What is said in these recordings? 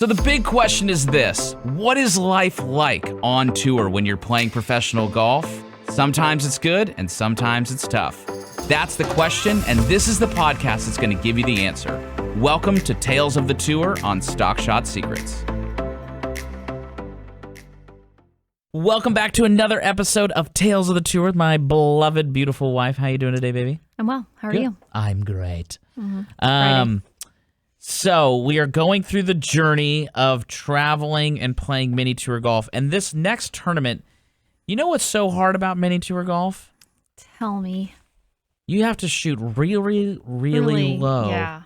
So the big question is this: what is life like on tour when you're playing professional golf? Sometimes it's good and sometimes it's tough. That's the question, and this is the podcast that's going to give you the answer. Welcome to Tales of the Tour on Stock Shot Secrets. Welcome back to another episode of Tales of the Tour with my beloved, beautiful wife. How you doing today, baby? I'm well. How are Good. you? I'm great. Friday. So we are going through the journey of traveling and playing mini tour golf. And this next tournament, you know what's so hard about mini tour golf? Tell me. You have to shoot really low. Yeah.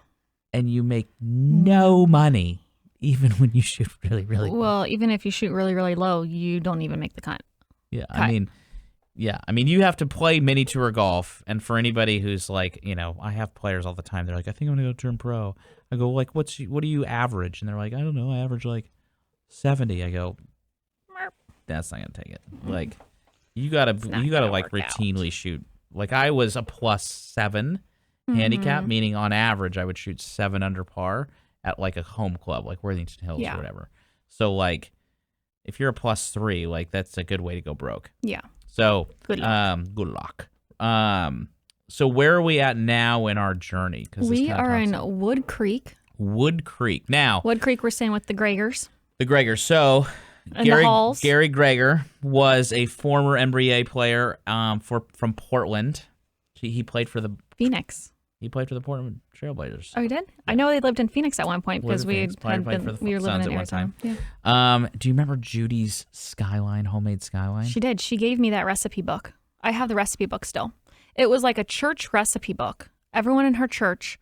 And you make no money, even when you shoot really low. Well, even if you shoot really low, you don't even make the cut. Yeah, I mean, you have to play mini tour golf, and for anybody who's like, I have players all the time. They're like, I think I'm gonna go turn pro. I go, like, what do you average? And they're like, I don't know, I average like 70. I go, that's not gonna take it. Like, you gotta like routinely shoot. Like, I was a +7 handicap, meaning on average I would shoot 7 under par at like a home club, like Worthington Hills or whatever. So like, if you're a +3, like that's a good way to go broke. Yeah. So good luck. So where are we at now in our journey? We are in Wood Creek. Wood Creek. Now, Wood Creek, we're staying with the Gregors. The Gregors. So Gary Greger was a former NBA player from Portland. He played for the Phoenix. He played for the Portland Trailblazers. Oh, he did? Yeah. I know they lived in Phoenix at one point because we were living in Arizona. Yeah. Do you remember Judy's skyline, homemade skyline? She did. She gave me that recipe book. I have the recipe book still. It was like a church recipe book. Everyone in her church,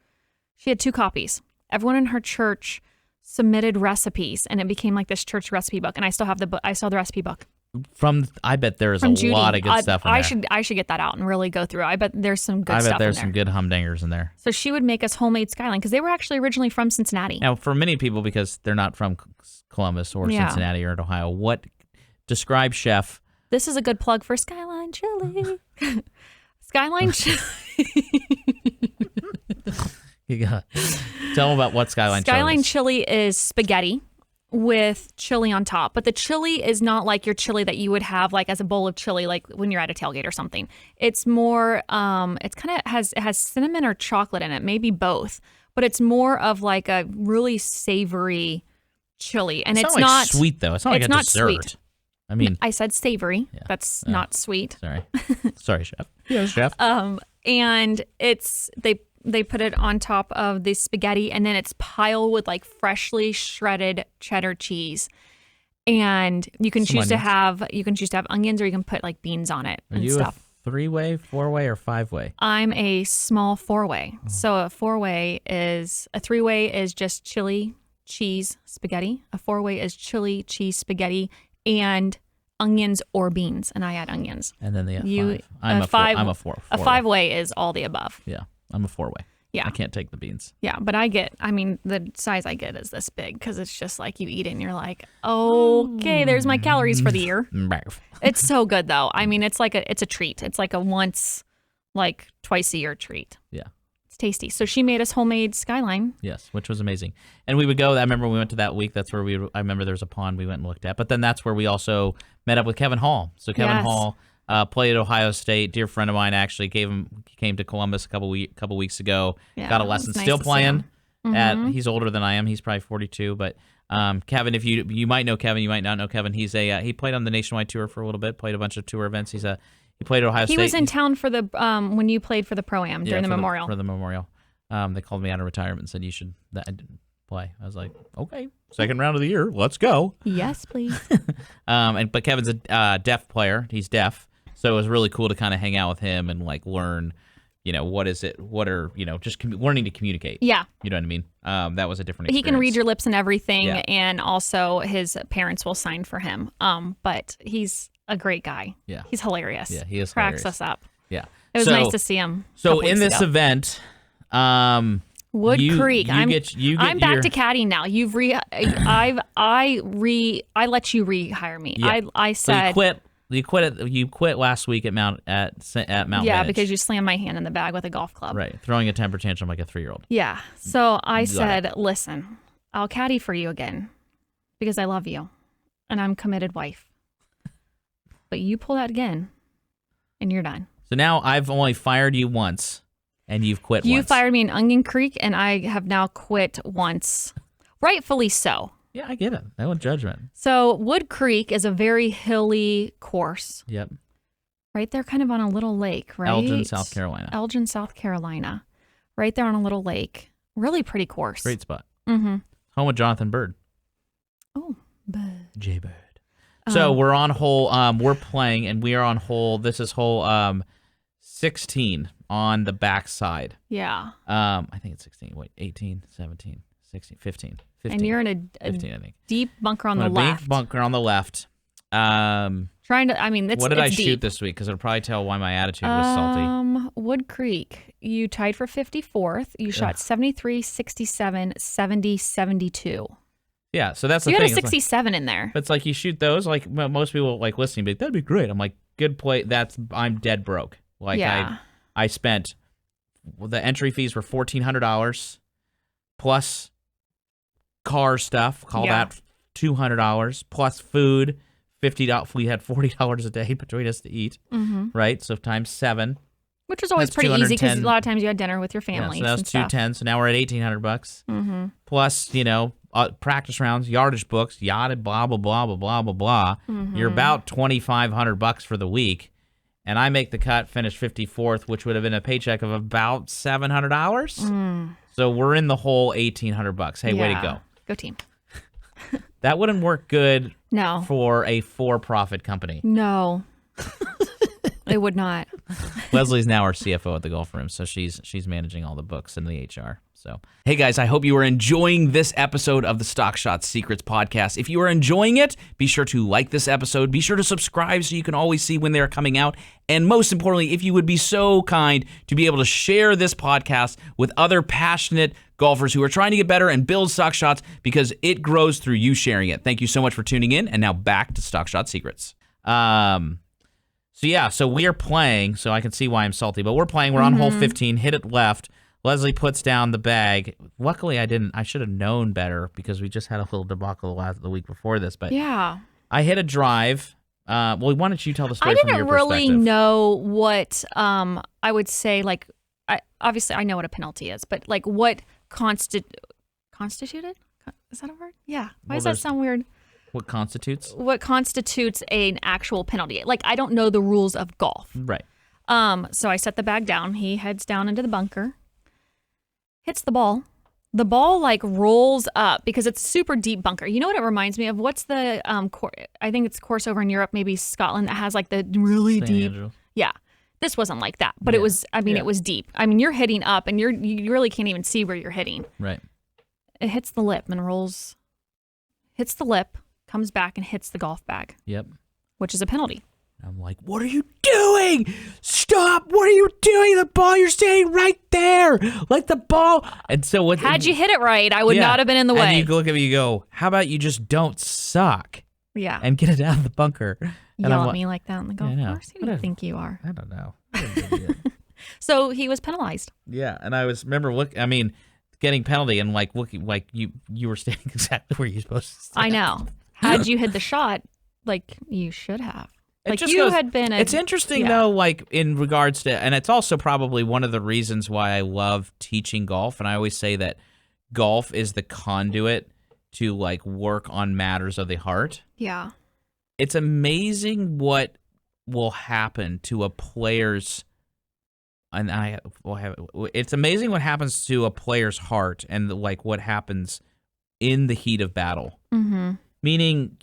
she had 2 copies. Everyone in her church submitted recipes, and it became like this church recipe book. And I still have the book. I still have the recipe book. I bet there is a Judy. lot of good stuff in there. I should get that out and really go through. I bet there's some good stuff in there. I bet there's some good humdingers in there. So she would make us homemade skyline because they were actually originally from Cincinnati. Now, for many people, because they're not from Columbus or Cincinnati or Ohio, describe Chef? This is a good plug for Skyline Chili. Skyline Chili. Tell them about what Skyline Chili is. Skyline Chili is spaghetti with chili on top, but the chili is not like your chili that you would have like as a bowl of chili, like when you're at a tailgate or something. It's more, it's kind of it has cinnamon or chocolate in it, maybe both, but it's more of like a really savory chili, and it's not sweet though. It's not like a dessert. Sweet. I mean, I said savory. Yeah. That's not sweet. Sorry, Chef. Yes, Chef. And they put it on top of the spaghetti, and then it's piled with like freshly shredded cheddar cheese. And you can choose to have onions, or you can put like beans on it and stuff. A 3-way, 4-way, or 5-way? I'm a small 4-way. Oh. So a 3-way is just chili, cheese, spaghetti. A 4-way is chili, cheese, spaghetti, and onions or beans, and I add onions. And then I'm a 4. A 5-way is all the above. Yeah. I'm a 4-way. Yeah. I can't take the beans. Yeah, but the size I get is this big because it's just like you eat it and you're like, okay, there's my calories for the year. It's so good though. I mean, it's a treat. It's like a twice a year treat. Yeah. It's tasty. So she made us homemade skyline. Yes, which was amazing. And we would go, I remember we went to that week, that's where I remember there was a pond we went and looked at, but then that's where we also met up with Kevin Hall. So Kevin Hall played at Ohio State. Dear friend of mine actually came to Columbus a couple weeks ago. Yeah, got a lesson. Nice still playing. He's older than I am. He's probably 42. But Kevin, if you might know Kevin, you might not know Kevin. He's he played on the nationwide tour for a little bit. Played a bunch of tour events. He played at Ohio State. He was in town for the when you played for the Pro-Am during the Memorial. For the Memorial, they called me out of retirement and said you should. I didn't play. I was like, okay, second round of the year, let's go. Yes, please. But Kevin's a deaf player. He's deaf. So it was really cool to kind of hang out with him and like learn, just learning to communicate. Yeah. You know what I mean? That was a different experience. He can read your lips and everything. Yeah. And also his parents will sign for him. But he's a great guy. Yeah. He's hilarious. Yeah, he is Cracks hilarious. us up. Yeah. It was nice to see him. So in this event, Wood Creek. I'm back to caddying now. I let you rehire me. Yeah. I said so you quit last week at Mount Vantage. Yeah, because you slammed my hand in the bag with a golf club. Right, throwing a temper tantrum like a 3-year-old. Yeah. So I said, listen, I'll caddy for you again, because I love you and I'm a committed wife. But you pull that again and you're done. So now I've only fired you once and you've quit once. You fired me in Onion Creek and I have now quit once. Rightfully so. Yeah, I get it. No judgment. So Wood Creek is a very hilly course. Yep. Right there kind of on a little lake, right? Elgin, South Carolina. Elgin, South Carolina. Right there on a little lake. Really pretty course. Great spot. Mm-hmm. Home with Jonathan Bird. Oh, Bird. J Bird. So we're on hole, we're playing, and we are on hole, this is hole 16 on the back side. Yeah. I think it's 16. Wait, 18, 17, 16, 15. And you're in a 15, I think. deep bunker on the a left. Deep bunker on the left. Trying to, I mean, what did I deep. shoot this week? Because it'll probably tell why my attitude was salty. Wood Creek, you tied for 54th. You shot 73, 67, 70, 72. Yeah, so that's the you thing. You had a 67 in there. But it's like you shoot those, like most people like listening, be like, that'd be great. I'm like, good play. I'm dead broke. Like I spent, the entry fees were $1,400 plus car stuff, call that $200 plus food, $50. We had $40 a day between us to eat, right? So times 7. Which was always pretty easy because a lot of times you had dinner with your family. Yeah, so that's $210. So now we're at $1,800 plus, practice rounds, yardage books, yada, blah blah blah blah blah blah blah. You're about $2,500 for the week, and I make the cut, finish 54th, which would have been a paycheck of about $700. So we're in the whole $1,800. Hey, way to go! Go team. That wouldn't work good. No. For a for-profit company. No. It would not. Leslie's now our CFO at the golf room, so she's managing all the books and the HR. So, hey guys, I hope you are enjoying this episode of the Stock Shot Secrets podcast. If you are enjoying it, be sure to like this episode. Be sure to subscribe so you can always see when they're coming out. And most importantly, if you would be so kind to be able to share this podcast with other passionate golfers who are trying to get better and build stock shots, because it grows through you sharing it. Thank you so much for tuning in. And now back to Stock Shot Secrets. So we are playing, so I can see why I'm salty, but we're playing. We're on hole 15, hit it left. Leslie puts down the bag. Luckily, I should have known better because we just had a little debacle the week before this. But yeah, I hit a drive. Why don't you tell the story from your perspective? I didn't really know what I would say. Like, obviously, I know what a penalty is, but like what constituted? Is that a word? Yeah. Why does that sound weird? What constitutes? What constitutes an actual penalty? Like, I don't know the rules of golf. Right. So I set the bag down. He heads down into the bunker. Hits the ball. The ball like rolls up because it's a super deep bunker. You know what it reminds me of? What's the I think it's course over in Europe, maybe Scotland, that has like the really deep. Yeah. This wasn't like that, but it was. I mean, it was deep. I mean, you're hitting up, and you really can't even see where you're hitting. Right. It hits the lip and rolls. Hits the lip, comes back and hits the golf bag. Yep. Which is a penalty. I'm like, what are you doing? Stop! What are you doing? The ball, you're standing right there, like the ball. And so what? Had you hit it right, I would not have been in the way. And you look at me, you go, how about you just don't suck? Yeah. And get it out of the bunker. And Yell at me like that on the golf course? Who do you think you are? I don't know. So he was penalized. Yeah, and I remember getting penalty and looking like you were standing exactly where you're supposed to stand. I know. Had you hit the shot, like you should have. Like had been. It's interesting though, like in regards to, and it's also probably one of the reasons why I love teaching golf. And I always say that golf is the conduit to like work on matters of the heart. Yeah. It's amazing what will happen to a player's, it's amazing what happens to a player's heart and like what happens in the heat of battle. Mm-hmm. Meaning,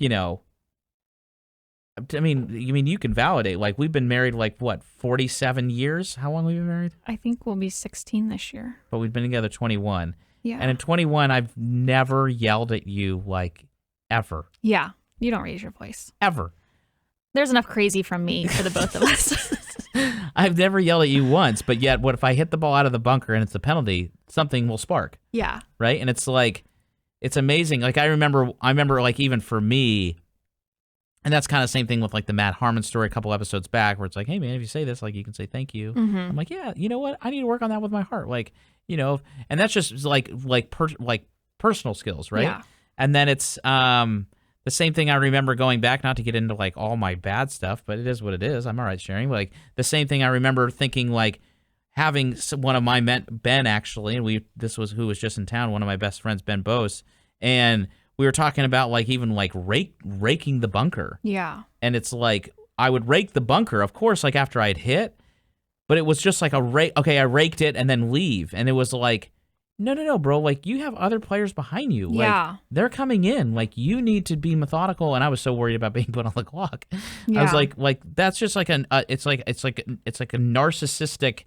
I mean, you can validate. Like, we've been married, 47 years? How long have we been married? I think we'll be 16 this year. But we've been together 21. Yeah. And in 21, I've never yelled at you, ever. Yeah. You don't raise your voice. Ever. There's enough crazy from me for the both of us. I've never yelled at you once, but yet, what if I hit the ball out of the bunker and it's a penalty, something will spark. Yeah. Right? And it's it's amazing. Like, I remember, even for me, and that's kind of the same thing with the Matt Harmon story a couple episodes back, where it's like, hey man, if you say this, you can say thank you. Mm-hmm. I'm like, yeah, you know what? I need to work on that with my heart. And that's just personal skills, right? Yeah. And then it's the same thing I remember going back, not to get into like all my bad stuff, but it is what it is. I'm all right sharing. Like the same thing I remember thinking like having one of my Ben actually, and this was who was just in town, one of my best friends, Ben Bose, and we were talking about like even like raking the bunker. Yeah. And it's like I would rake the bunker, of course, like after I'd hit, but it was just like a rake. Okay, I raked it and then leave, and it was like, no, bro. Like you have other players behind you. Yeah. Like they're coming in. Like you need to be methodical. And I was so worried about being put on the clock. Yeah. I was like that's just like it's like a narcissistic.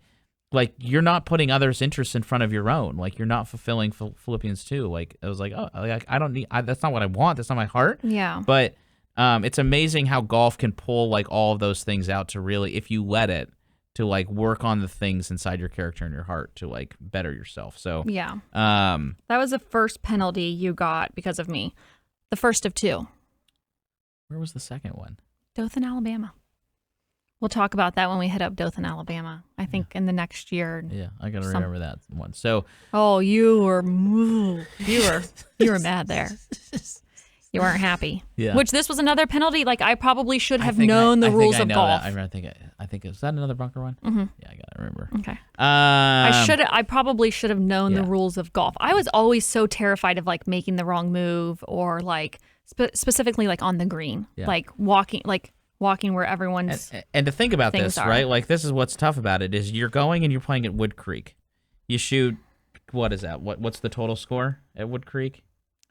Like you're not putting others' interests in front of your own. Like you're not fulfilling Philippians 2. Like I was like, oh, like I don't need. That's not what I want. That's not my heart. Yeah. But it's amazing how golf can pull like all of those things out to really, if you let it, to like work on the things inside your character and your heart to like better yourself. So yeah, that was the first penalty you got because of me. The first of 2. Where was the second one? Dothan, Alabama. We'll talk about that when we hit up Dothan, Alabama. I think in the next year. Yeah, I gotta remember that one. So you were mad there. You weren't happy. Yeah. Which this was another penalty. Like I probably should have known the rules of golf. I think is that another bunker one? Mm-hmm. Yeah, I gotta remember. Okay. I probably should have known the rules of golf. I was always so terrified of like making the wrong move or like specifically like on the green, like walking where everyone's and to think about this, are. right? Like this is what's tough about it is you're going and you're playing at Wood Creek. You shoot. What is that? What's the total score at Wood Creek?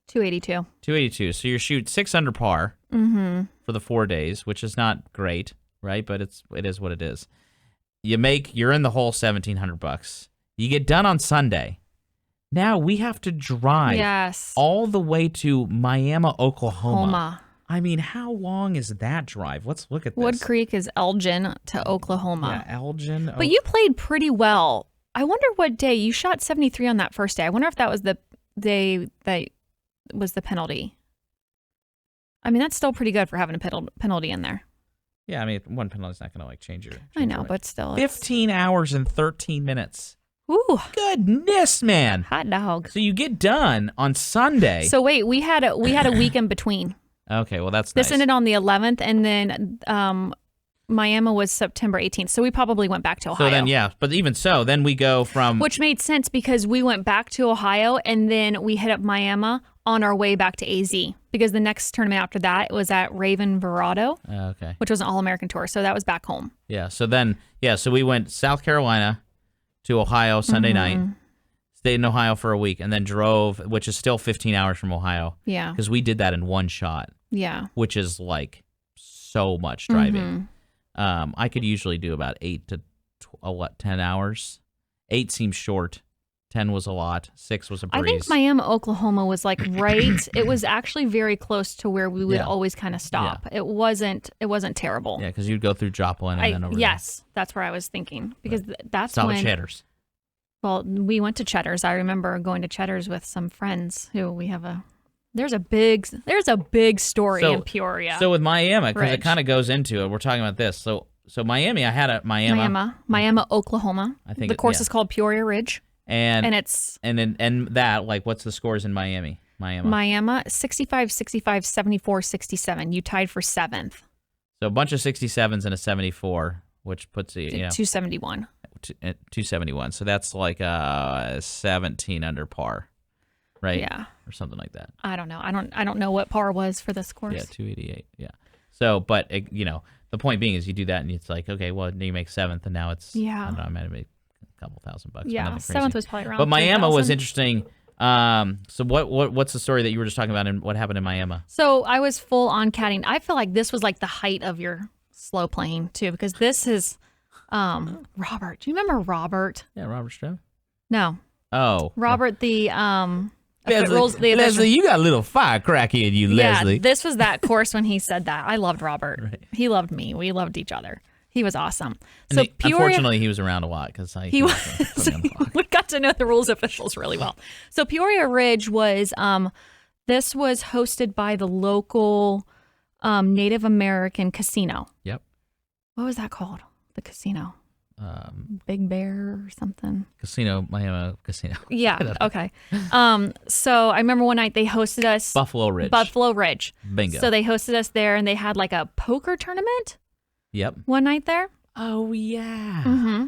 282. 282. So you shoot 6 under par for the 4 days, which is not great, right? But it is what it is. You're in the hole $1,700. You get done on Sunday. Now we have to drive all the way to Miami, Oklahoma. I mean, how long is that drive? Let's look at this. Wood Creek is Elgin to Oklahoma. Yeah, Elgin. But you played pretty well. I wonder what day you shot 73 on that first day. I wonder if that was the day that was the penalty. I mean, that's still pretty good for having a penalty in there. Yeah, I mean, one penalty is not going to like change your. I know, but still, 15 hours and 13 minutes. Ooh, goodness, man! Hot dog. So you get done on Sunday. So wait, we had a week in between. Okay, well that's this nice. ended on the 11th, and then Miami was September 18th. So we probably went back to Ohio. So then, but even so, then we go from which made sense because we went back to Ohio, and then we hit up Miami on our way back to AZ because the next tournament after that was at Raven Verado, which was an All-American Tour. So that was back home. Yeah. So then, so we went South Carolina to Ohio Sunday night, stayed in Ohio for a week, and then drove, which is still 15 hours from Ohio. Yeah. Because we did that in one shot. Yeah. Which is like so much driving. I could usually do about 8 to 10 hours. 8 seems short. 10 was a lot. 6 was a breeze. I think Miami, Oklahoma was like right. It was actually very close to where we would always kind of stop. Yeah. It wasn't terrible. Yeah, because you'd go through Joplin and then over. Yes, that's where I was thinking because that's when. Cheddar's. Well, we went to Cheddar's. I remember going to Cheddar's with some friends who we have a. There's a big story in Peoria. So with Miami, because it kind of goes into it. We're talking about this. So Miami, I had a Miami, Oklahoma. I think the course is called Peoria Ridge. And it's that like what's the scores in Miami? Miami 65, 65, 74, 67. You tied for 7th. So a bunch of 67s and a 74, which puts you 271. 271. So that's like 17 under par, right? Yeah, or something like that. I don't know. I don't know what par was for this course. Yeah, 288. Yeah. So, but the point being is you do that and it's like okay, well you make 7th and now it's I don't know, I might have made couple $1,000. Yeah, 7th was probably around. But Miami 3,000. was interesting. So what's the story that you were just talking about and what happened in Miami? So I was full on caddying. I feel like this was like the height of your slow playing too, because this is Robert. Do you remember Robert? Yeah, Robert Stroh. No. Oh. Robert the Leslie, you got a little firecracker in you, Leslie. Yeah, this was that course when he said that. I loved Robert. Right. He loved me. We loved each other. He was awesome. So Peoria, unfortunately, he was around a lot because we got to know the rules officials really well. So Peoria Ridge was this was hosted by the local Native American casino. Yep. What was that called? The casino. Big Bear or something. Miami Casino. Yeah. Okay. So I remember one night they hosted us Buffalo Ridge. Buffalo Ridge. Bingo. So they hosted us there, and they had like a poker tournament. Yep. One night there. Oh yeah. Mm-hmm.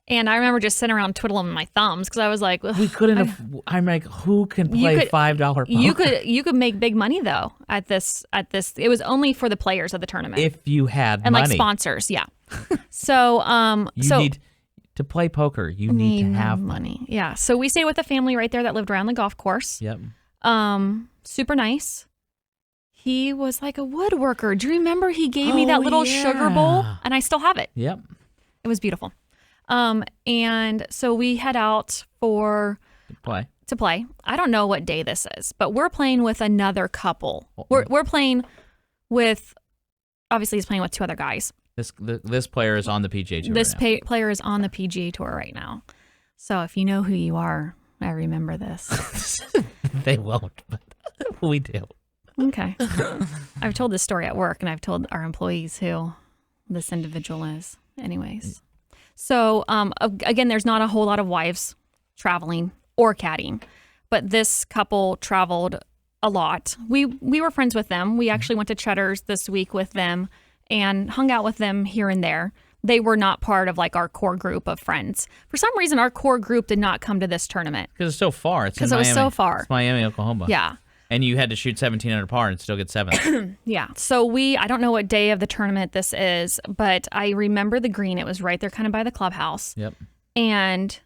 And I remember just sitting around twiddling my thumbs because I was like, we couldn't. I'm like, who can play $5 poker? You could make big money though at this. It was only for the players of the tournament. If you had and money. like sponsors, yeah. So you need to play poker. You need to have money. Yeah. So we stayed with a family right there that lived around the golf course. Yep. Super nice. He was like a woodworker. Do you remember he gave me that little sugar bowl? And I still have it. Yep. It was beautiful. And so we head out to play. I don't know what day this is, but we're playing with another couple. We're playing with, obviously he's playing with two other guys. This player is on the PGA Tour. This player is on the PGA Tour right now. So if you know who you are, I remember this. They won't, but we do. Okay. I've told this story at work, and I've told our employees who this individual is. Anyways. So, again, there's not a whole lot of wives traveling or caddying, but this couple traveled a lot. We were friends with them. We actually went to Cheddar's this week with them and hung out with them here and there. They were not part of like our core group of friends. For some reason, our core group did not come to this tournament. Because it's so far. Because it was so far. It's Miami, Oklahoma. Yeah. And you had to shoot 17 under par and still get 7th. Yeah. So I don't know what day of the tournament this is, but I remember the green. It was right there kind of by the clubhouse. Yep. And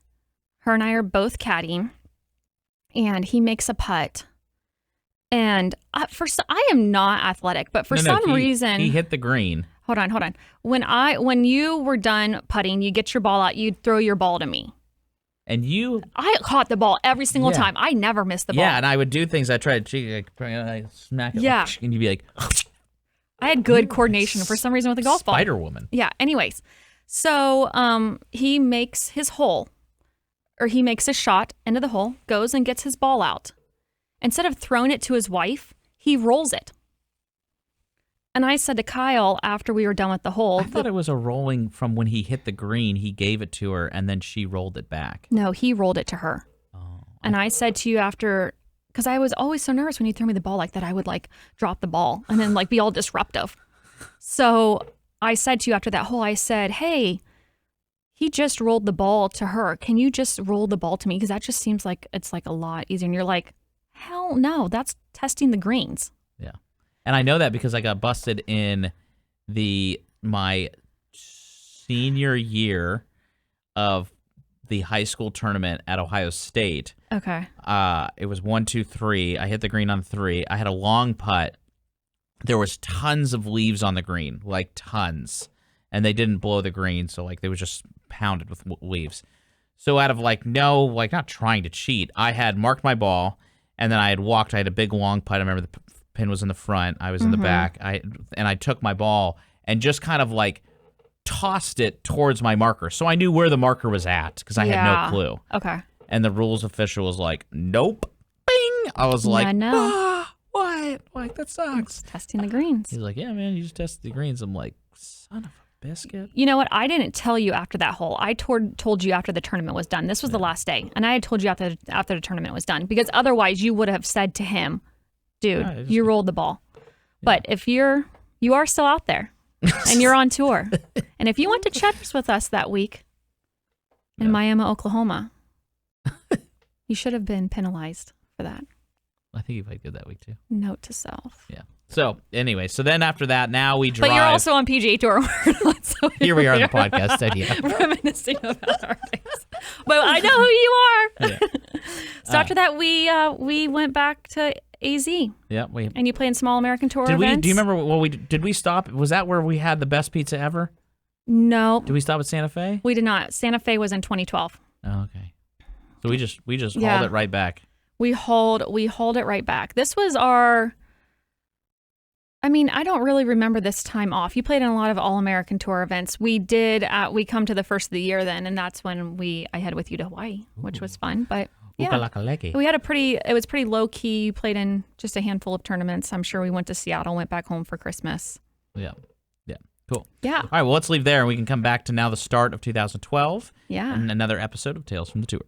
her and I are both caddying, and he makes a putt. And I am not athletic, but for some reason he hit the green. Hold on. When you were done putting, you get your ball out, you throw your ball to me. And I caught the ball every single time. I never missed the ball. Yeah, and I would do things. I tried to like, smack it. Yeah. And you'd be like, I had good coordination for some reason with the golf ball. Spider Woman. Yeah. Anyways, so he makes his hole, or he makes a shot into the hole, goes and gets his ball out. Instead of throwing it to his wife, he rolls it. And I said to Kyle after we were done with the hole. I thought it was a rolling from when he hit the green. He gave it to her, and then she rolled it back. No, he rolled it to her. Oh. And I said to you after, because I was always so nervous when you threw me the ball like that, I would like drop the ball and then like be all disruptive. So I said to you after that hole, I said, hey, he just rolled the ball to her. Can you just roll the ball to me? Because that just seems like it's like a lot easier. And you're like, hell no, that's testing the greens. Yeah. And I know that because I got busted in my senior year of the high school tournament at Ohio State. Okay. It was 1, 2, 3. I hit the green on 3. I had a long putt. There was tons of leaves on the green, like tons. And they didn't blow the green, so like they was just pounded with leaves. So out of not trying to cheat, I had marked my ball, and then I had walked. I had a big long putt. I remember the pin was in the front. I was in the back. I took my ball and just kind of like tossed it towards my marker. So I knew where the marker was at because I had no clue. Okay. And the rules official was like, nope. Bing. I was like, what? Like, that sucks. Testing the greens. He's like, yeah, man, you just tested the greens. I'm like, son of a biscuit. You know what? I didn't tell you after that hole. I told you after the tournament was done. This was the last day. And I had told you after the tournament was done. Because otherwise you would have said to him, dude, you rolled the ball. Yeah. But if you are still out there and you're on tour, and if you went to Cheddar's with us that week in Miami, Oklahoma, you should have been penalized for that. I think you played good that week too. Note to self. Yeah. So anyway, then after that, now we drive. But you're also on PGA Tour. So here we are on the podcast idea. Reminiscing about our days. But I know who you are. Yeah. So after that, we went back to AZ. Yeah, and you played in small American Tour events. Do you remember did we stop? Was that where we had the best pizza ever? No. Did we stop at Santa Fe? We did not. Santa Fe was in 2012. Oh, okay. So we just hauled it right back. We hauled it right back. This was our. I mean, I don't really remember this time off. You played in a lot of All-American Tour events. We did. We come to the first of the year then, and that's when I head with you to Hawaii, which was fun. But yeah, we had it was pretty low key. You played in just a handful of tournaments. I'm sure we went to Seattle, went back home for Christmas. Yeah. Cool. Yeah. All right, well, let's leave there, and we can come back to now the start of 2012 Yeah. and another episode of Tales from the Tour.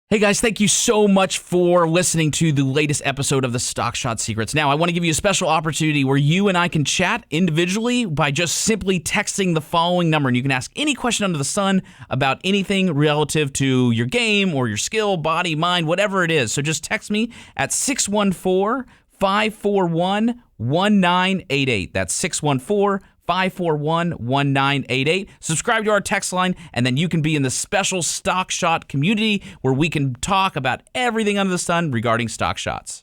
Hey guys, thank you so much for listening to the latest episode of the Stock Shot Secrets. Now, I want to give you a special opportunity where you and I can chat individually by just simply texting the following number, and you can ask any question under the sun about anything relative to your game or your skill, body, mind, whatever it is. So just text me at 614-541-1988. That's 614-541-1988. Subscribe to our text line, and then you can be in the special Stock Shot community where we can talk about everything under the sun regarding stock shots.